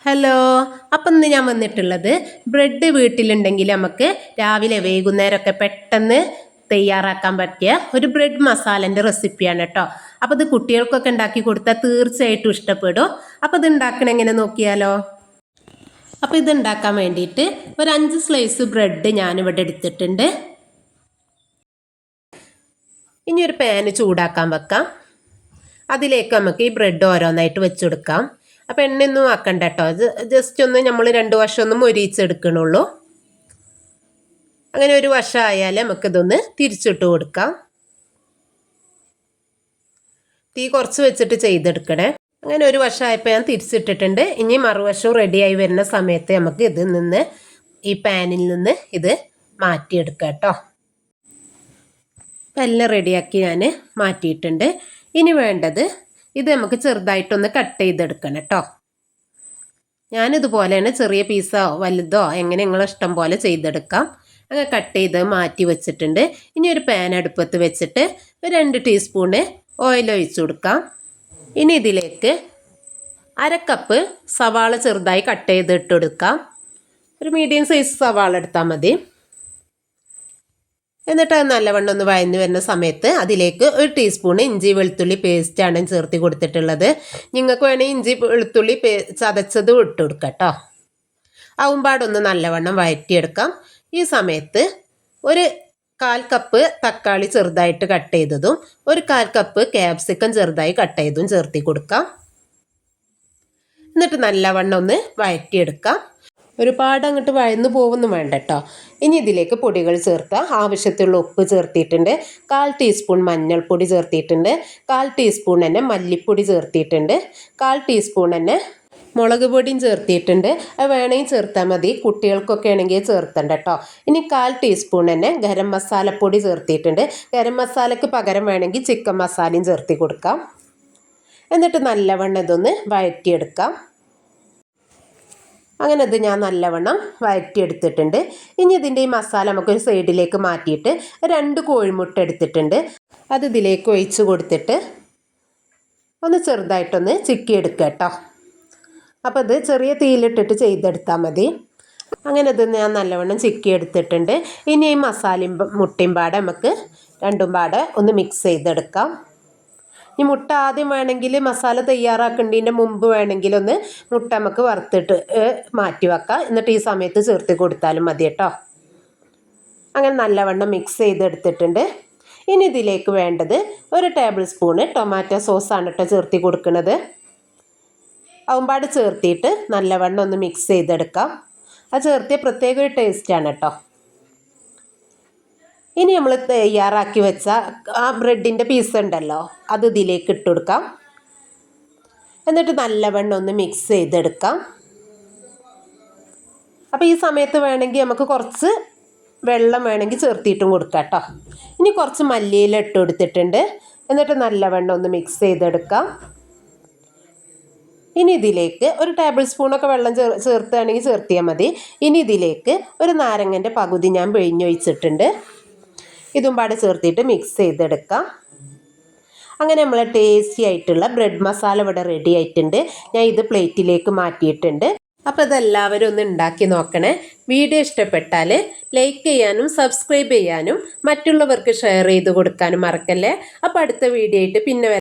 Hello, അപ്പം ഇന്ന് ഞാൻ വന്നിട്ടുള്ളത് ബ്രെഡ് വീട്ടിലുണ്ടെങ്കിൽ നമുക്ക് രാവിലെ വൈകുന്നേരമൊക്കെ പെട്ടെന്ന് തയ്യാറാക്കാൻ പറ്റിയ ഒരു ബ്രെഡ് മസാലൻ്റെ റെസിപ്പിയാണ് കേട്ടോ. അപ്പോൾ ഇത് കുട്ടികൾക്കൊക്കെ ഉണ്ടാക്കി കൊടുത്താൽ തീർച്ചയായിട്ടും ഇഷ്ടപ്പെടും. അപ്പോൾ ഇത് ഉണ്ടാക്കണം എങ്ങനെ നോക്കിയാലോ. അപ്പോൾ ഇത് ഉണ്ടാക്കാൻ വേണ്ടിയിട്ട് ഒരു 5 സ്ലൈസ് ബ്രെഡ് ഞാനിവിടെ എടുത്തിട്ടുണ്ട്. ഇനി ഒരു പാന് ചൂടാക്കാൻ വെക്കാം. അതിലേക്ക് നമുക്ക് ഈ ബ്രെഡ് ഓരോന്നായിട്ട് വെച്ചെടുക്കാം. അപ്പോൾ എണ്ണയൊന്നും ആക്കണ്ട കേട്ടോ, ജസ്റ്റ് ഒന്ന് നമ്മൾ 2 വശം ഒന്ന് മൊരിയിച്ചെടുക്കണുള്ളൂ. അങ്ങനെ ഒരു വശം ആയാൽ നമുക്കിതൊന്ന് തിരിച്ചിട്ട് കൊടുക്കാം. തീ കുറച്ച് വെച്ചിട്ട് ചെയ്തെടുക്കണേ. അങ്ങനെ ഒരു വശമായപ്പോൾ ഞാൻ തിരിച്ചിട്ടിട്ടുണ്ട്. ഇനി മറുവശവും റെഡിയായി വരുന്ന സമയത്ത് നമുക്ക് ഇതിൽ നിന്ന് ഈ പാനിൽ നിന്ന് ഇത് മാറ്റിയെടുക്കാം കേട്ടോ. അപ്പം എല്ലാം റെഡിയാക്കി ഞാൻ മാറ്റിയിട്ടുണ്ട്. ഇനി വേണ്ടത് ഇത് നമുക്ക് ചെറുതായിട്ടൊന്ന് കട്ട് ചെയ്തെടുക്കണം കേട്ടോ. ഞാനിതുപോലെയാണ്, ചെറിയ പീസോ വലുതോ എങ്ങനെ നിങ്ങളെ ഇഷ്ടം പോലെ ചെയ്തെടുക്കാം. അങ്ങനെ കട്ട് ചെയ്ത് മാറ്റി വെച്ചിട്ടുണ്ട്. ഇനി ഒരു പാൻ അടുപ്പത്ത് വെച്ചിട്ട് ഒരു 2 ടീസ്പൂണ് ഓയിൽ ഒഴിച്ചു കൊടുക്കാം. ഇനി ഇതിലേക്ക് 1/2 കപ്പ് സവാള ചെറുതായി കട്ട് ചെയ്ത് ഇട്ട് കൊടുക്കാം. ഒരു മീഡിയം സൈസ് സവാള എടുത്താൽ മതി. എന്നിട്ട് അത് നല്ലവണ്ണം ഒന്ന് വഴഞ്ഞു വരുന്ന സമയത്ത് അതിലേക്ക് 1 ടീസ്പൂണ് ഇഞ്ചി വെളുത്തുള്ളി പേസ്റ്റാണ് ചേർത്ത് കൊടുത്തിട്ടുള്ളത്. നിങ്ങൾക്ക് വേണമെങ്കിൽ ഇഞ്ചി വെളുത്തുള്ളി ചതച്ചത് ഇട്ട് കൊടുക്കാം കേട്ടോ. ആവുമ്പാടൊന്ന് നല്ലവണ്ണം വഴറ്റിയെടുക്കാം. ഈ സമയത്ത് ഒരു 1/4 കപ്പ് തക്കാളി ചെറുതായിട്ട് കട്ട് ചെയ്തതും 1/4 കപ്പ് ക്യാപ്സിക്കം ചെറുതായി കട്ട് ചെയ്തതും ചേർത്തി കൊടുക്കാം. എന്നിട്ട് നല്ലവണ്ണം ഒന്ന് വഴറ്റിയെടുക്കാം. ഒരുപാട് അങ്ങോട്ട് വഴന്നു പോകുന്നു വേണ്ട കേട്ടോ. ഇനി ഇതിലേക്ക് പൊടികൾ ചേർക്കാം. ആവശ്യത്തിലുള്ള ഉപ്പ് ചേർത്തിട്ടുണ്ട്, 1/4 ടീസ്പൂൺ മഞ്ഞൾപ്പൊടി ചേർത്തിട്ടുണ്ട്, 1/4 ടീസ്പൂൺ തന്നെ മല്ലിപ്പൊടി ചേർത്തിട്ടുണ്ട്, 1/4 ടീസ്പൂൺ തന്നെ മുളക് പൊടിയും ചേർത്തിട്ടുണ്ട്. അത് വേണമെങ്കിൽ ചേർത്താൽ മതി, കുട്ടികൾക്കൊക്കെ ആണെങ്കിൽ ചേർത്തണ്ട കേട്ടോ. ഇനി 1/4 ടീസ്പൂൺ തന്നെ ഗരം മസാലപ്പൊടി ചേർത്തിട്ടുണ്ട്. ഗരം മസാലയ്ക്ക് പകരം വേണമെങ്കിൽ ചിക്കൻ മസാലയും ചേർത്തി കൊടുക്കാം. എന്നിട്ട് നല്ലവണ്ണം ഇതൊന്ന് വഴറ്റിയെടുക്കാം. അങ്ങനെ ഇത് ഞാൻ നല്ലവണ്ണം വഴറ്റിയെടുത്തിട്ടുണ്ട്. ഇനി ഇതിൻ്റെ ഈ മസാല നമുക്കൊരു സൈഡിലേക്ക് മാറ്റിയിട്ട് 2 കോഴിമുട്ട എടുത്തിട്ടുണ്ട്. അത് ഇതിലേക്ക് ഒഴിച്ച് കൊടുത്തിട്ട് ഒന്ന് ചെറുതായിട്ടൊന്ന് ചിക്കിയെടുക്കുക കേട്ടോ. അപ്പോൾ ഇത് ചെറിയ തീയിലിട്ടിട്ട് ചെയ്തെടുത്താൽ മതി. അങ്ങനെ ഇത് ഞാൻ നല്ലവണ്ണം ചിക്കിയെടുത്തിട്ടുണ്ട്. ഇനി ഈ മസാലയും മുട്ടയും പാടെ നമുക്ക് രണ്ടും പാടെ ഒന്ന് മിക്സ് ചെയ്തെടുക്കാം. ഈ മുട്ട ആദ്യം വേണമെങ്കിൽ മസാല തയ്യാറാക്കേണ്ടതിൻ്റെ മുമ്പ് വേണമെങ്കിൽ ഒന്ന് മുട്ട നമുക്ക് വറുത്തിട്ട് മാറ്റി വെക്കാം. എന്നിട്ട് ഈ സമയത്ത് ചേർത്ത് കൊടുത്താലും മതി കേട്ടോ. അങ്ങനെ നല്ലവണ്ണം മിക്സ് ചെയ്തെടുത്തിട്ടുണ്ട്. ഇനി ഇതിലേക്ക് വേണ്ടത് 1 ടേബിൾ സ്പൂണ് ടൊമാറ്റോ സോസാണ് കേട്ടോ ചേർത്തി കൊടുക്കുന്നത്. ആവുമ്പാട് ചേർത്തിയിട്ട് നല്ലവണ്ണം ഒന്ന് മിക്സ് ചെയ്തെടുക്കാം. അത് ചേർത്തിയ പ്രത്യേക ഒരു ടേസ്റ്റാണ് കേട്ടോ. ഇനി നമ്മൾ തയ്യാറാക്കി വെച്ച ആ ബ്രെഡിൻ്റെ പീസ് ഉണ്ടല്ലോ, അത് ഇതിലേക്ക് ഇട്ട് കൊടുക്കാം. എന്നിട്ട് നല്ലവണ്ണം ഒന്ന് മിക്സ് ചെയ്തെടുക്കാം. അപ്പോൾ ഈ സമയത്ത് വേണമെങ്കിൽ നമുക്ക് കുറച്ച് വെള്ളം വേണമെങ്കിൽ ചേർത്തിട്ടും കൊടുക്കാം കേട്ടോ. ഇനി കുറച്ച് മല്ലിയില ഇട്ട് കൊടുത്തിട്ടുണ്ട്. എന്നിട്ട് നല്ലവണ്ണം ഒന്ന് മിക്സ് ചെയ്തെടുക്കാം. ഇനി ഇതിലേക്ക് 1 ടേബിൾ സ്പൂണൊക്കെ വെള്ളം ചേർത്തുകയാണെങ്കിൽ ചേർത്തിയാൽ മതി. ഇനി ഇതിലേക്ക് ഒരു നാരങ്ങൻ്റെ പകുതി ഞാൻ പിഴിഞ്ഞൊഴിച്ചിട്ടുണ്ട്. ഇതും പാടെ ചേർത്തിട്ട് മിക്സ് ചെയ്തെടുക്കാം. അങ്ങനെ നമ്മൾ ടേസ്റ്റി ആയിട്ടുള്ള ബ്രെഡ് മസാല ഇവിടെ റെഡി ആയിട്ടുണ്ട്. ഞാൻ ഇത് പ്ലേറ്റിലേക്ക് മാറ്റിയിട്ടുണ്ട്. അപ്പോൾ ഇതെല്ലാവരും ഒന്ന് ഉണ്ടാക്കി നോക്കണേ. വീഡിയോ ഇഷ്ടപ്പെട്ടാൽ ലൈക്ക് ചെയ്യാനും സബ്സ്ക്രൈബ് ചെയ്യാനും മറ്റുള്ളവർക്ക് ഷെയർ ചെയ്ത് കൊടുക്കാനും മറക്കല്ലേ. അപ്പോൾ അടുത്ത വീഡിയോ ആയിട്ട് പിന്നെ